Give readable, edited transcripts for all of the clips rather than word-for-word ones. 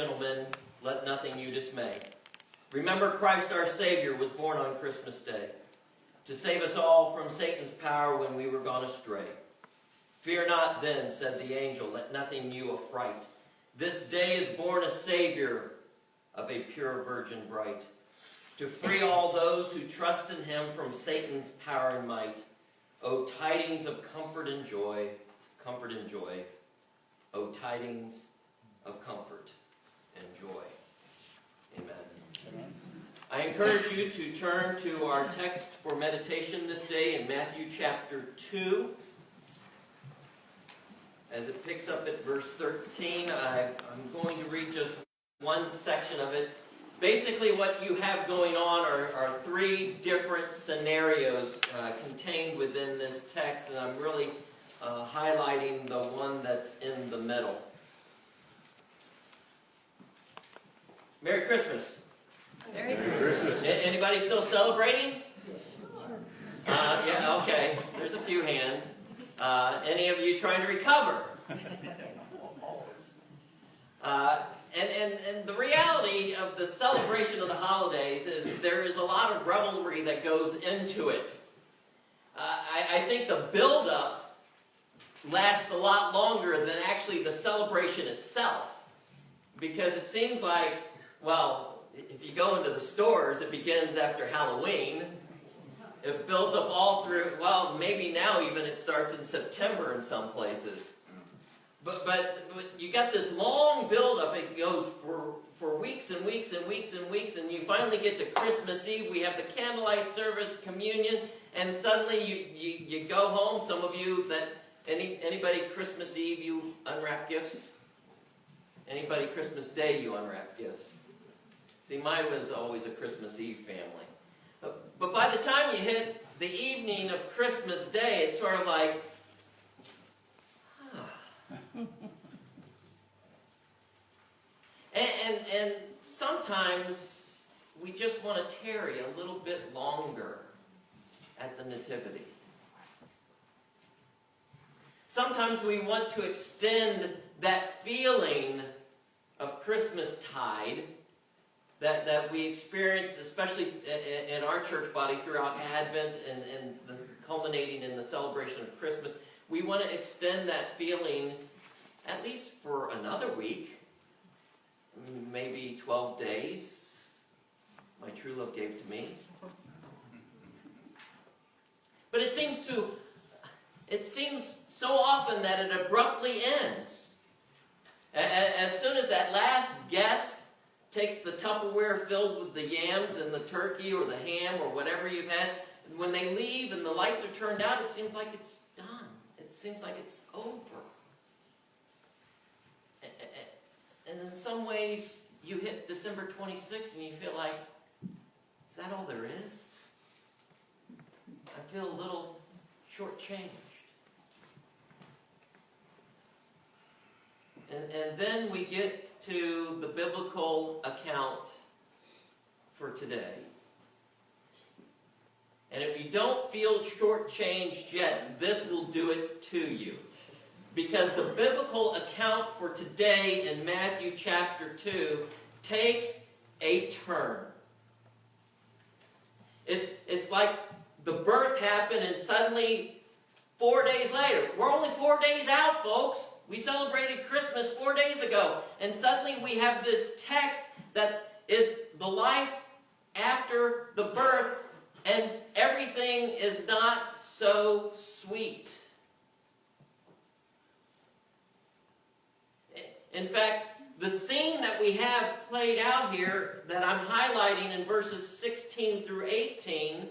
gentlemen, let nothing you dismay. Remember Christ our Savior was born on Christmas Day to save us all from Satan's power when we were gone astray. Fear not then, said the angel, let nothing you affright. This day is born a Savior of a pure virgin bright, to free all those who trust in him from Satan's power and might. O tidings of comfort and joy, comfort and joy. O tidings of comfort and joy. Amen. Amen. I encourage you to turn to our text for meditation this day in Matthew chapter 2. As it picks up at verse 13, I'm going to read just one section of it. Basically what you have going on are three different scenarios contained within this text, and I'm really highlighting the one that's in the middle. Merry Christmas. Merry Christmas. Anybody still celebrating? Yeah, okay. There's a few hands. Any of you trying to recover? And the reality of the celebration of the holidays is there is a lot of revelry that goes into it. I think the build-up lasts a lot longer than actually the celebration itself. Because it seems like, well, if you go into the stores, it begins after Halloween. It builds up all through, well, maybe now even it starts in September in some places. But you got this long build-up. It goes for weeks and weeks and weeks and weeks, and you finally get to Christmas Eve. We have the candlelight service, communion, and suddenly you go home. Some of you anybody Christmas Eve you unwrap gifts? Anybody Christmas Day you unwrap gifts? See, mine was always a Christmas Eve family. But by the time you hit the evening of Christmas Day, it's sort of like, and sometimes we just want to tarry a little bit longer at the Nativity. Sometimes we want to extend that feeling of Christmastide that we experience, especially in our church body throughout Advent and culminating in the celebration of Christmas. We want to extend that feeling at least for another week, maybe 12 days. My true love gave to me. But it seems so often that it abruptly ends. As soon as that last guest takes the Tupperware filled with the yams and the turkey or the ham or whatever you've had, when they leave and the lights are turned out, it seems like it's done. It seems like it's over. And in some ways, you hit December 26th and you feel like, is that all there is? I feel a little shortchanged. And then we get to the biblical account for today. And if you don't feel shortchanged yet, this will do it to you. Because the biblical account for today in Matthew chapter 2 takes a turn. It's like the birth happened and suddenly 4 days later, we're only 4 days out, folks. We celebrated Christmas 4 days ago. And suddenly we have this text that is the life after the birth, and everything is not so sweet. In fact, the scene that we have played out here that I'm highlighting in verses 16 through 18,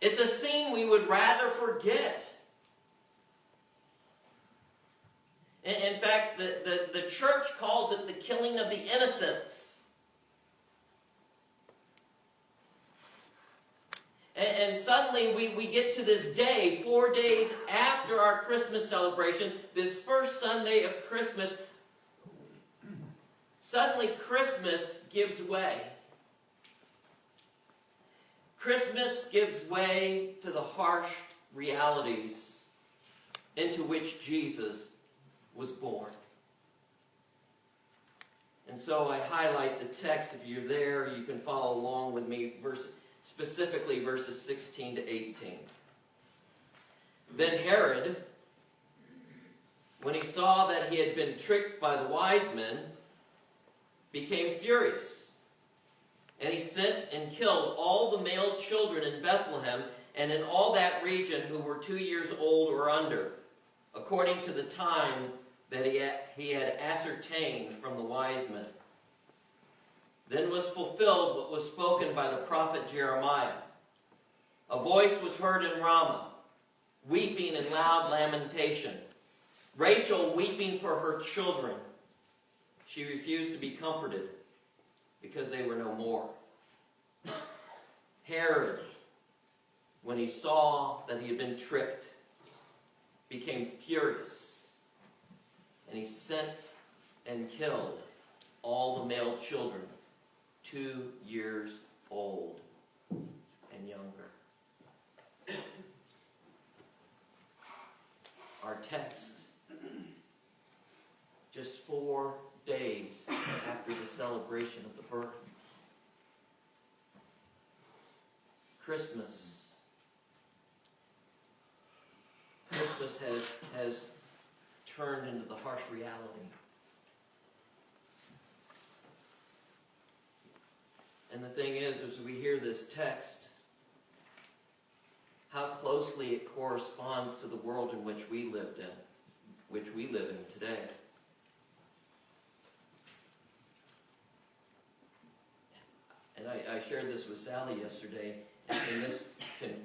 it's a scene we would rather forget. In fact, the church calls it the killing of the innocents. And suddenly we get to this day, 4 days after our Christmas celebration, this first Sunday of Christmas. Suddenly Christmas gives way. Christmas gives way to the harsh realities into which Jesus was born. And so I highlight the text. If you're there, you can follow along with me, specifically verses 16 to 18. Then Herod, when he saw that he had been tricked by the wise men, became furious. And he sent and killed all the male children in Bethlehem and in all that region who were 2 years old or under, according to the time that he had ascertained from the wise men. Then was fulfilled what was spoken by the prophet Jeremiah. A voice was heard in Ramah, weeping and loud lamentation. Rachel weeping for her children. She refused to be comforted because they were no more. Herod, when he saw that he had been tricked, became furious, and he sent and killed all the male children 2 years old and younger. Our text, just 4 days after the celebration of the birth. Christmas has turned into the harsh reality. And the thing is, as we hear this text, how closely it corresponds to the world in which we live in today. And I shared this with Sally yesterday, and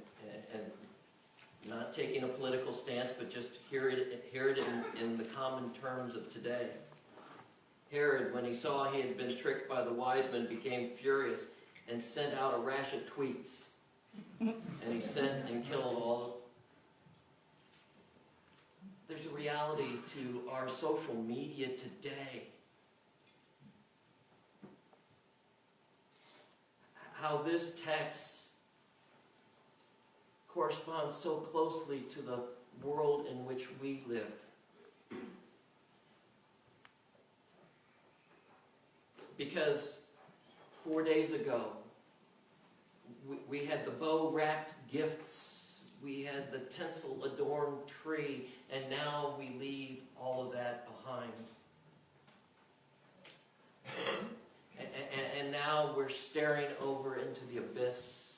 not taking a political stance, but just hear it in the common terms of today. Herod, when he saw he had been tricked by the wise men, became furious and sent out a rash of tweets. And he sent and killed all. There's a reality to our social media today. How this text corresponds so closely to the world in which we live. Because 4 days ago, we had the bow-wrapped gifts, we had the tinsel-adorned tree, and now we leave all of that behind. And now we're staring over into the abyss.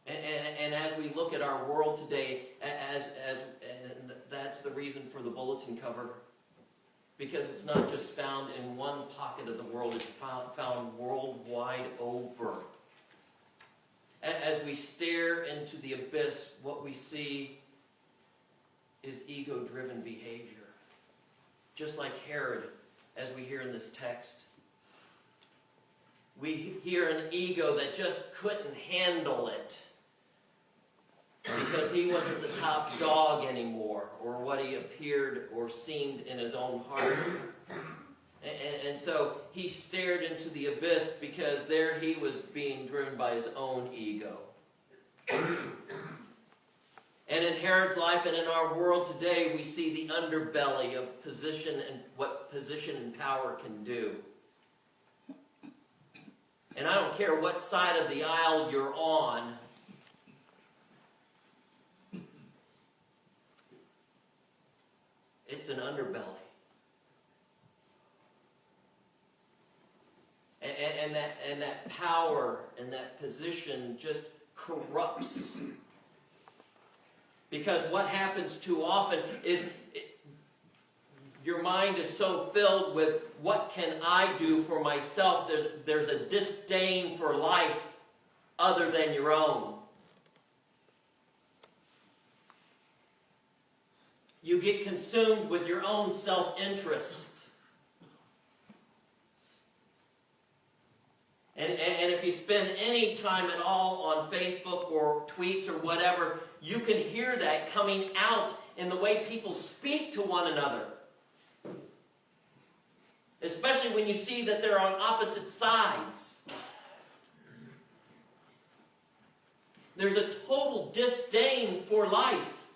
And as we look at our world today, and that's the reason for the bulletin cover, because it's not just found in one pocket of the world, it's found worldwide over. As we stare into the abyss, what we see is ego-driven behavior. Just like Herod, as we hear in this text. We hear an ego that just couldn't handle it because he wasn't the top dog anymore, or what he appeared or seemed in his own heart. And so he stared into the abyss because there he was being driven by his own ego. And in Herod's life and in our world today, we see the underbelly of position and what position and power can do. And I don't care what side of the aisle you're on, it's an underbelly. And that power and that position just corrupts. Because what happens too often is your mind is so filled with what can I do for myself, there's a disdain for life other than your own. You get consumed with your own self-interest. And if you spend any time at all on Facebook or tweets or whatever, you can hear that coming out in the way people speak to one another. Especially when you see that they're on opposite sides. There's a total disdain for life.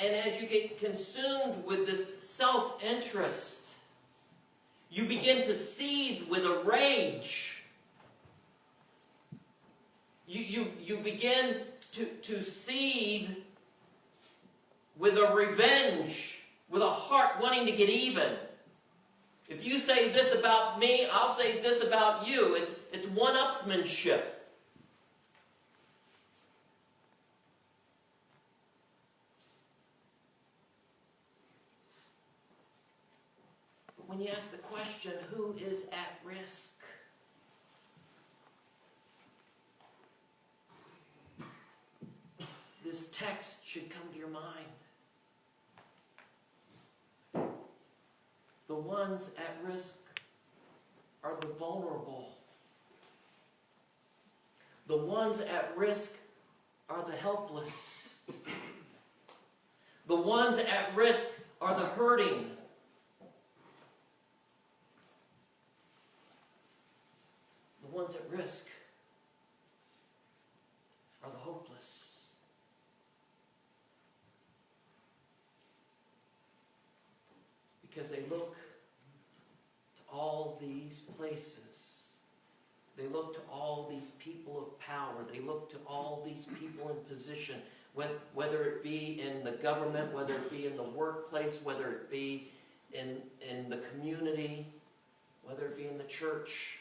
And as you get consumed with this self-interest, you begin to seethe with a rage. You begin to seethe with a revenge, with a heart wanting to get even. If you say this about me, I'll say this about you. It's one-upsmanship. But when you ask the question, who is at risk? This text should come to your mind. The ones at risk are the vulnerable. The ones at risk are the helpless. The ones at risk are the hurting. The ones at risk are the hopeless. Because they look to all these places. They look to all these people of power. They look to all these people in position, whether it be in the government, whether it be in the workplace, whether it be in the community, whether it be in the church.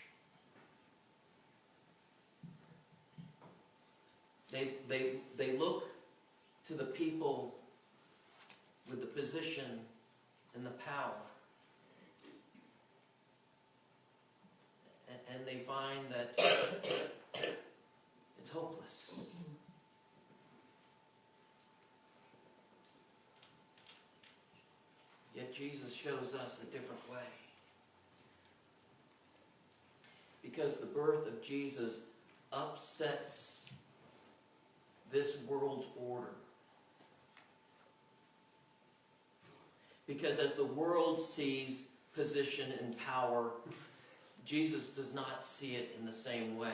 They look to the people with the position and the power. And they find that it's hopeless. Yet Jesus shows us a different way. Because the birth of Jesus upsets this world's order. Because as the world sees position and power, Jesus does not see it in the same way.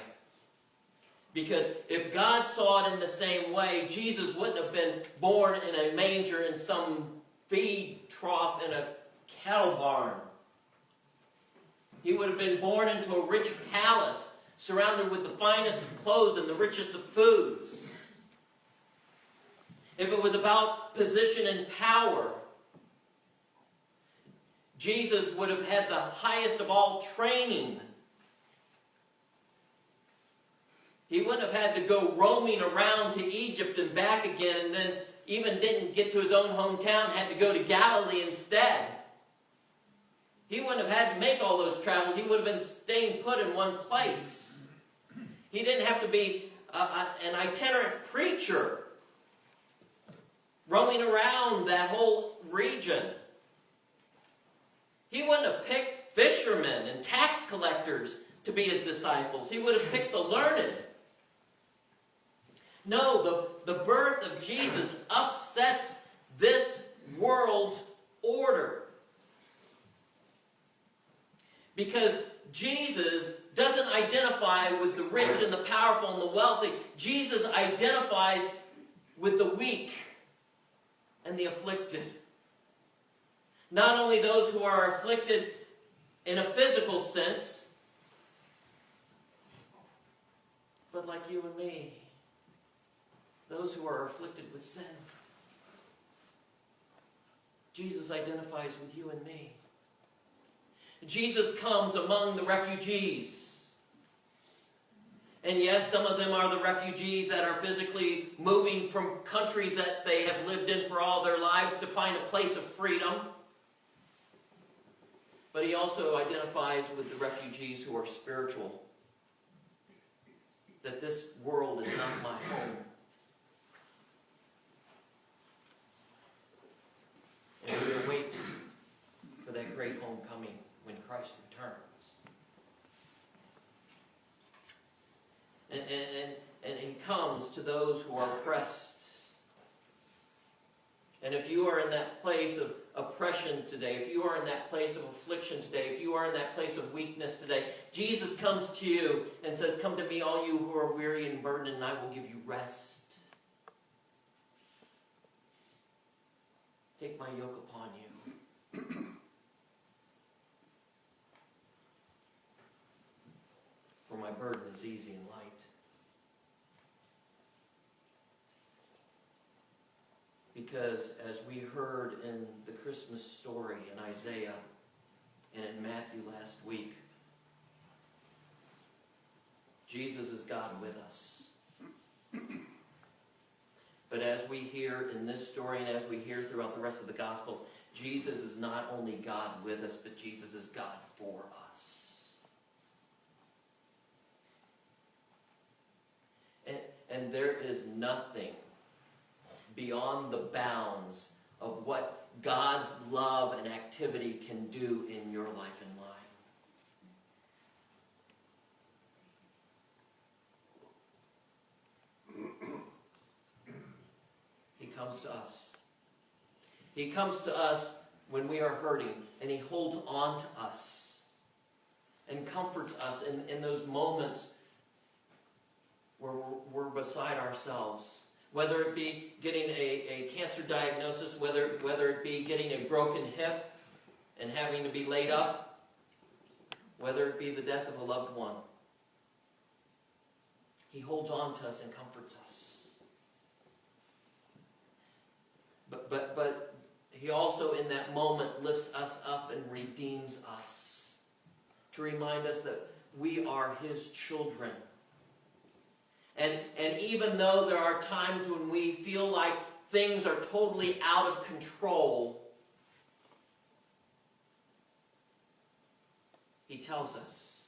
Because if God saw it in the same way, Jesus wouldn't have been born in a manger in some feed trough in a cattle barn. He would have been born into a rich palace, surrounded with the finest of clothes and the richest of foods. If it was about position and power, Jesus would have had the highest of all training. He wouldn't have had to go roaming around to Egypt and back again, and then even didn't get to his own hometown, had to go to Galilee instead. He wouldn't have had to make all those travels. He would have been staying put in one place. He didn't have to be an itinerant preacher roaming around that whole region. He wouldn't have picked fishermen and tax collectors to be his disciples. He would have picked the learned. No, the birth of Jesus upsets this world's order. Because Jesus doesn't identify with the rich and the powerful and the wealthy. Jesus identifies with the weak and the afflicted. Not only those who are afflicted in a physical sense, but like you and me, those who are afflicted with sin. Jesus identifies with you and me. Jesus comes among the refugees. And yes, some of them are the refugees that are physically moving from countries that they have lived in for all their lives to find a place of freedom. But he also identifies with the refugees who are spiritual. That this world is not my home. And we await for that great homecoming when Christ returns. And he comes to those who are oppressed. And if you are in that place of oppression today, if you are in that place of affliction today, if you are in that place of weakness today, Jesus comes to you and says, "Come to me, all you who are weary and burdened, and I will give you rest." Take my yoke upon you. For my burden is easy and light. Because as we heard in the Christmas story in Isaiah and in Matthew last week, Jesus is God with us. But as we hear in this story and as we hear throughout the rest of the Gospels, Jesus is not only God with us, but Jesus is God for us. And there is nothing beyond the bounds of what God's love and activity can do in your life and mine. He comes to us. He comes to us when we are hurting, and He holds on to us and comforts us in those moments where we're beside ourselves. Whether it be getting a cancer diagnosis, whether it be getting a broken hip and having to be laid up, whether it be the death of a loved one. He holds on to us and comforts us. But He also in that moment lifts us up and redeems us to remind us that we are His children. And even though there are times when we feel like things are totally out of control, He tells us,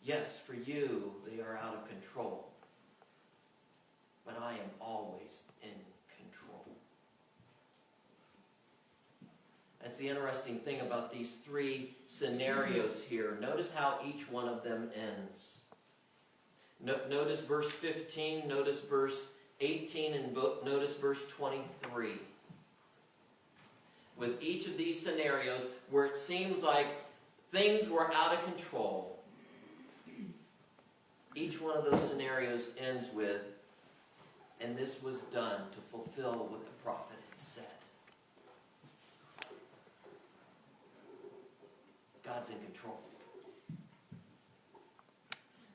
yes, for you they are out of control, but I am always in control. That's the interesting thing about these three scenarios here. Notice how each one of them ends. Notice verse 15, notice verse 18, and notice verse 23. With each of these scenarios where it seems like things were out of control, each one of those scenarios ends with, and this was done to fulfill what the prophet had said. God's in control.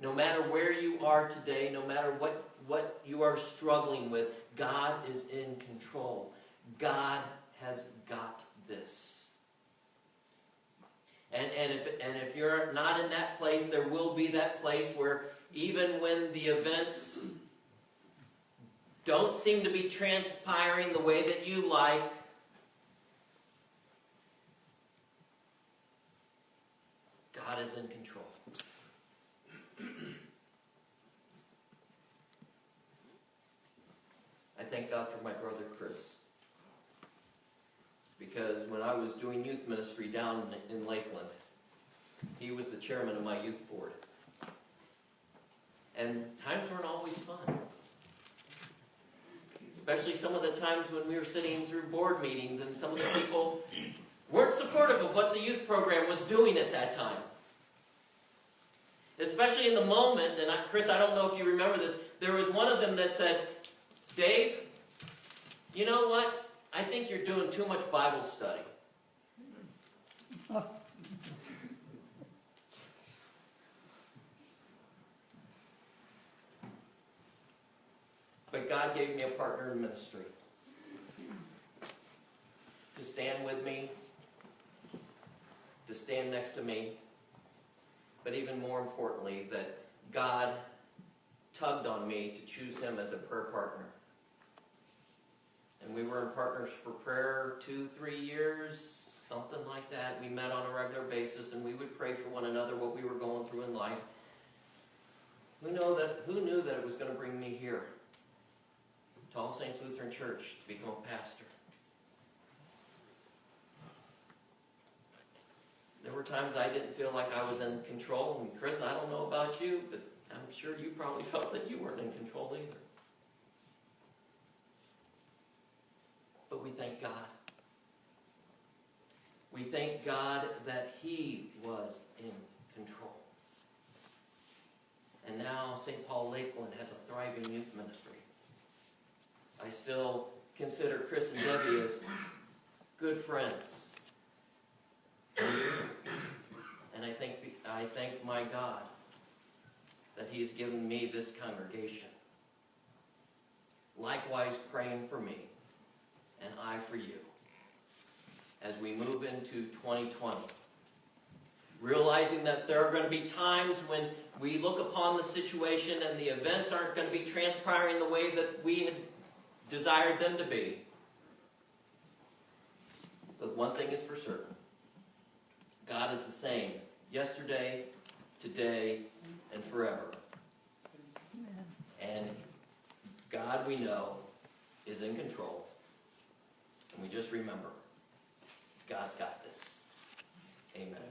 No matter where you are today, no matter what you are struggling with, God is in control. God has got this. And if you're not in that place, there will be that place where even when the events don't seem to be transpiring the way that you like, God is in control. I thank God for my brother Chris. Because when I was doing youth ministry down in Lakeland, he was the chairman of my youth board. And times weren't always fun. Especially some of the times when we were sitting through board meetings and some of the people weren't supportive of what the youth program was doing at that time. Especially in the moment, and Chris, I don't know if you remember this, there was one of them that said, Dave, you know what? I think you're doing too much Bible study. But God gave me a partner in ministry to stand with me, to stand next to me, but even more importantly, that God tugged on me to choose him as a prayer partner. And we were in partners for prayer 2-3 years, something like that. We met on a regular basis, and we would pray for one another what we were going through in life. Who knew that it was going to bring me here to All Saints Lutheran Church to become a pastor? There were times I didn't feel like I was in control. And Chris, I don't know about you, but I'm sure you probably felt that you weren't in control either. But we thank God. We thank God that he was in control. And now St. Paul Lakeland has a thriving youth ministry. I still consider Chris and Debbie as good friends. And I thank my God that He's given me this congregation. Likewise, praying for me, and I for you, as we move into 2020. Realizing that there are going to be times when we look upon the situation and the events aren't going to be transpiring the way that we had desired them to be. But one thing is for certain. God is the same yesterday, today, and forever. And God, we know, is in control. And we just remember, God's got this. Amen.